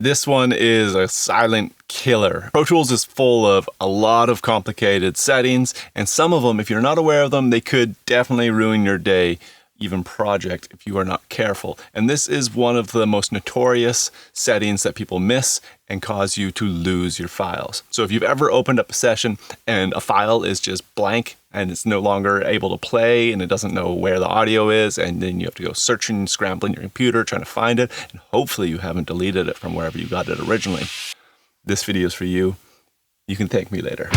This one is a silent killer. Pro Tools is full of a lot of complicated settings, and some of them, if you're not aware of them, they could definitely ruin your day, even project, if you are not careful. And this is one of the most notorious settings that people miss and cause you to lose your files. So if you've ever opened up a session and a file is just blank and it's no longer able to play and it doesn't know where the audio is, and then you have to go searching, scrambling your computer, trying to find it, and hopefully you haven't deleted it from wherever you got it originally. This video is for you. You can thank me later.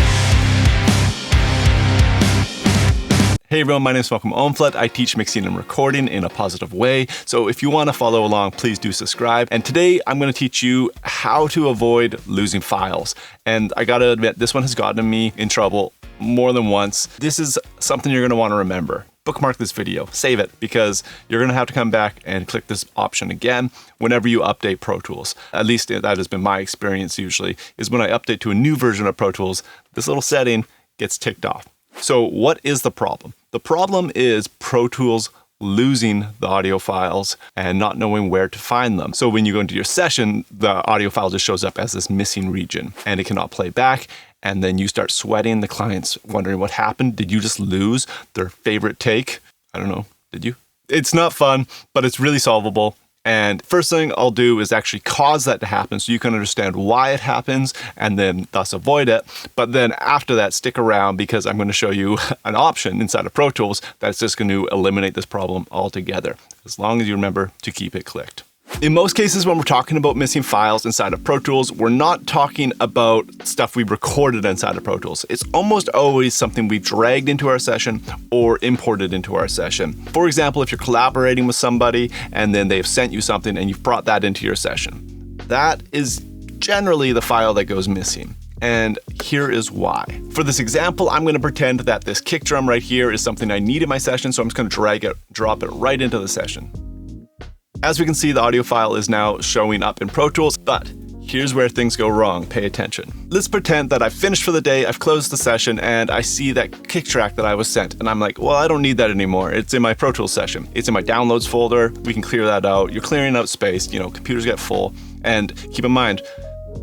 Hey everyone, my name is Owen-Flood. I teach mixing and recording in a positive way. So if you want to follow along, please do subscribe. And today I'm going to teach you how to avoid losing files. And I got to admit, this one has gotten me in trouble more than once. This is something you're going to want to remember. Bookmark this video, save it, because you're going to have to come back and click this option again whenever you update Pro Tools. At least that has been my experience usually, is when I update to a new version of Pro Tools, this little setting gets ticked off. So what is the problem? The problem is Pro Tools losing the audio files and not knowing where to find them. So when you go into your session, the audio file just shows up as this missing region and it cannot play back. And then you start sweating. The client's wondering what happened. Did you just lose their favorite take? I don't know. Did you? It's not fun, but it's really solvable. And first thing I'll do is actually cause that to happen so you can understand why it happens and then thus avoid it. But then after that, stick around because I'm going to show you an option inside of Pro Tools that's just going to eliminate this problem altogether, as long as you remember to keep it clicked. In most cases, when we're talking about missing files inside of Pro Tools, we're not talking about stuff we recorded inside of Pro Tools. It's almost always something we dragged into our session or imported into our session. For example, if you're collaborating with somebody and then they've sent you something and you've brought that into your session, that is generally the file that goes missing. And here is why. For this example, I'm going to pretend that this kick drum right here is something I need in my session, so I'm just going to drop it right into the session. As we can see, the audio file is now showing up in Pro Tools, but here's where things go wrong. Pay attention. Let's pretend that I've finished for the day, I've closed the session, and I see that kick track that I was sent, and I'm like, well, I don't need that anymore. It's in my Pro Tools session. It's in my downloads folder. We can clear that out. You're clearing out space, computers get full. And keep in mind,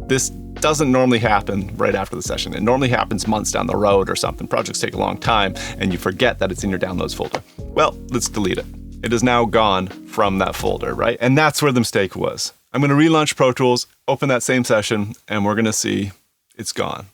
this doesn't normally happen right after the session. It normally happens months down the road or something. Projects take a long time, and you forget that it's in your downloads folder. Well, let's delete it. It is now gone from that folder, right? And that's where the mistake was. I'm going to relaunch Pro Tools, open that same session, and we're going to see it's gone.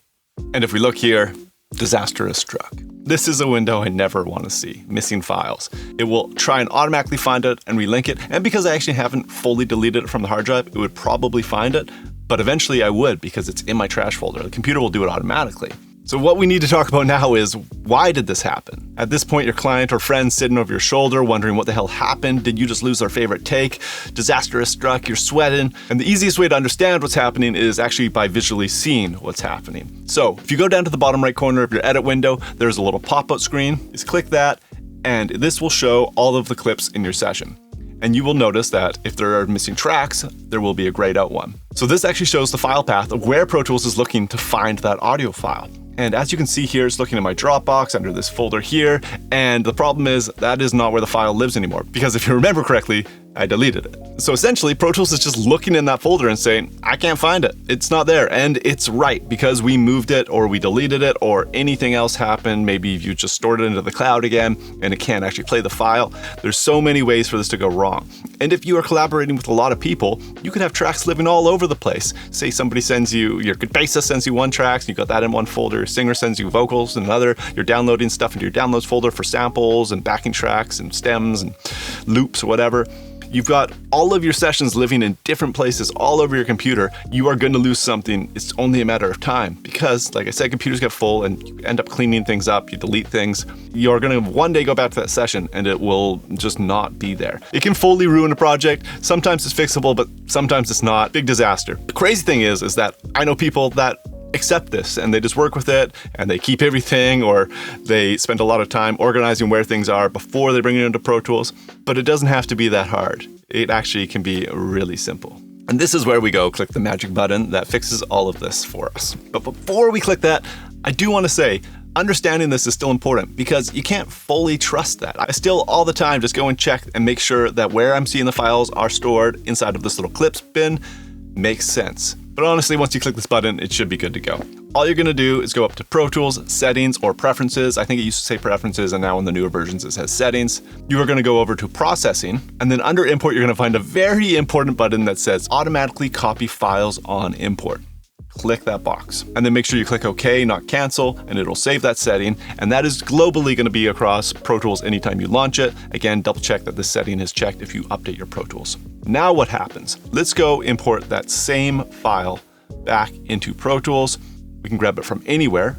And if we look here, disaster has struck. This is a window I never want to see, missing files. It will try and automatically find it and relink it. And because I actually haven't fully deleted it from the hard drive, it would probably find it. But eventually I would, because it's in my trash folder. The computer will do it automatically. So what we need to talk about now is, why did this happen? At this point, your client or friend sitting over your shoulder wondering what the hell happened. Did you just lose their favorite take? Disaster has struck, you're sweating. And the easiest way to understand what's happening is actually by visually seeing what's happening. So if you go down to the bottom right corner of your edit window, there's a little pop-up screen. Just click that, and this will show all of the clips in your session. And you will notice that if there are missing tracks, there will be a grayed out one. So this actually shows the file path of where Pro Tools is looking to find that audio file. And as you can see here, it's looking at my Dropbox under this folder here. And the problem is that is not where the file lives anymore, because if you remember correctly, I deleted it. So essentially, Pro Tools is just looking in that folder and saying, I can't find it. It's not there. And it's right, because we moved it or we deleted it or anything else happened. Maybe you just stored it into the cloud again and it can't actually play the file. There's so many ways for this to go wrong. And if you are collaborating with a lot of people, you could have tracks living all over the place. Say somebody sends you, your bassist sends you one track, and you got that in one folder. Your singer sends you vocals in another. You're downloading stuff into your downloads folder for samples and backing tracks and stems and loops or whatever. You've got all of your sessions living in different places all over your computer. You are going to lose something. It's only a matter of time because, like I said, computers get full and you end up cleaning things up. You delete things. You're going to one day go back to that session and it will just not be there. It can fully ruin a project. Sometimes it's fixable, but sometimes it's not. Big disaster. The crazy thing is that I know people that accept this and they just work with it and they keep everything, or they spend a lot of time organizing where things are before they bring it into Pro Tools. But it doesn't have to be that hard. It actually can be really simple. And this is where we go click the magic button that fixes all of this for us. But before we click that, I do want to say, understanding this is still important because you can't fully trust that. I still all the time just go and check and make sure that where I'm seeing the files are stored inside of this little clips bin. makes sense. But honestly, once you click this button, it should be good to go. All you're gonna do is go up to Pro Tools, Settings, or Preferences. I think it used to say Preferences, and now in the newer versions it says Settings. You are gonna go over to Processing, and then under Import, you're gonna find a very important button that says Automatically Copy Files on Import. Click that box, and then make sure you click OK, not cancel, and it'll save that setting. And that is globally going to be across Pro Tools anytime you launch it. Again, double check that this setting is checked if you update your Pro Tools. Now what happens? Let's go import that same file back into Pro Tools. We can grab it from anywhere.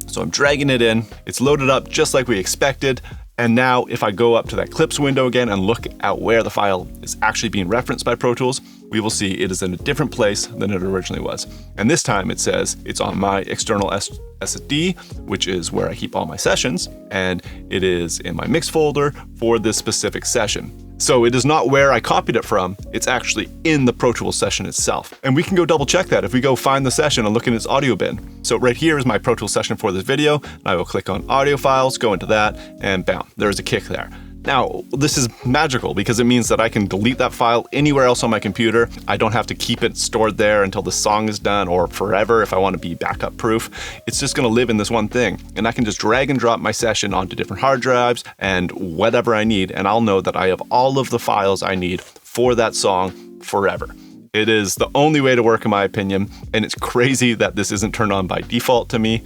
So I'm dragging it in. It's loaded up just like we expected. And now if I go up to that clips window again and look at where the file is actually being referenced by Pro Tools, we will see it is in a different place than it originally was. And this time it says it's on my external SSD, which is where I keep all my sessions, and it is in my mix folder for this specific session. So it is not where I copied it from, it's actually in the Pro Tools session itself. And we can go double check that if we go find the session and look in its audio bin. So right here is my Pro Tools session for this video, and I will click on audio files, go into that, and bam, there's a kick there. Now, this is magical because it means that I can delete that file anywhere else on my computer. I don't have to keep it stored there until the song is done or forever if I want to be backup proof. It's just going to live in this one thing, and I can just drag and drop my session onto different hard drives and whatever I need, and I'll know that I have all of the files I need for that song forever. It is the only way to work, in my opinion, and it's crazy that this isn't turned on by default to me.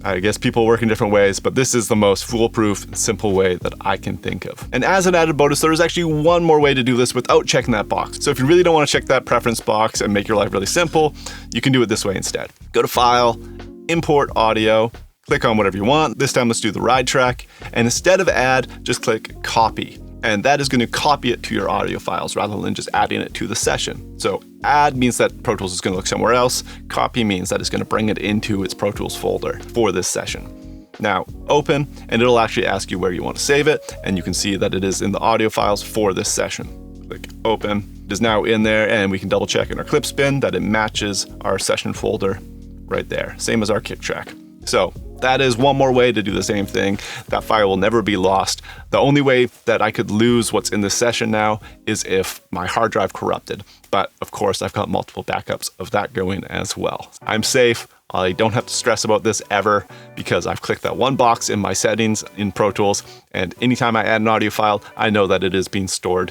I guess people work in different ways, but this is the most foolproof and simple way that I can think of. And as an added bonus, there is actually one more way to do this without checking that box. So if you really don't want to check that preference box and make your life really simple, you can do it this way instead. Go to File, Import Audio, click on whatever you want. This time let's do the ride track. And instead of add, just click Copy. And that is going to copy it to your audio files rather than just adding it to the session. So add means that Pro Tools is going to look somewhere else. Copy means that it's going to bring it into its Pro Tools folder for this session. Now open, and it'll actually ask you where you want to save it. And you can see that it is in the audio files for this session. Click open. It is now in there, and we can double check in our clips bin that it matches our session folder right there. Same as our kick track. So that is one more way to do the same thing. That file will never be lost. The only way that I could lose what's in this session now is if my hard drive corrupted. But of course, I've got multiple backups of that going as well. I'm safe. I don't have to stress about this ever because I've clicked that one box in my settings in Pro Tools, and anytime I add an audio file, I know that it is being stored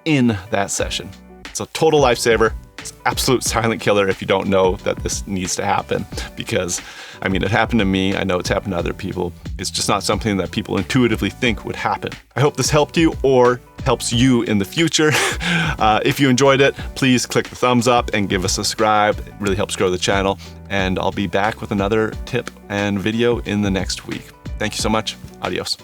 in that session. It's a total lifesaver. It's absolute silent killer if you don't know that this needs to happen, because I mean, it happened to me. I know it's happened to other people. It's just not something that people intuitively think would happen. I hope this helped you or helps you in the future. If you enjoyed it, please click the thumbs up and give us a subscribe. It really helps grow the channel. And I'll be back with another tip and video in the next week. Thank you so much. Adios.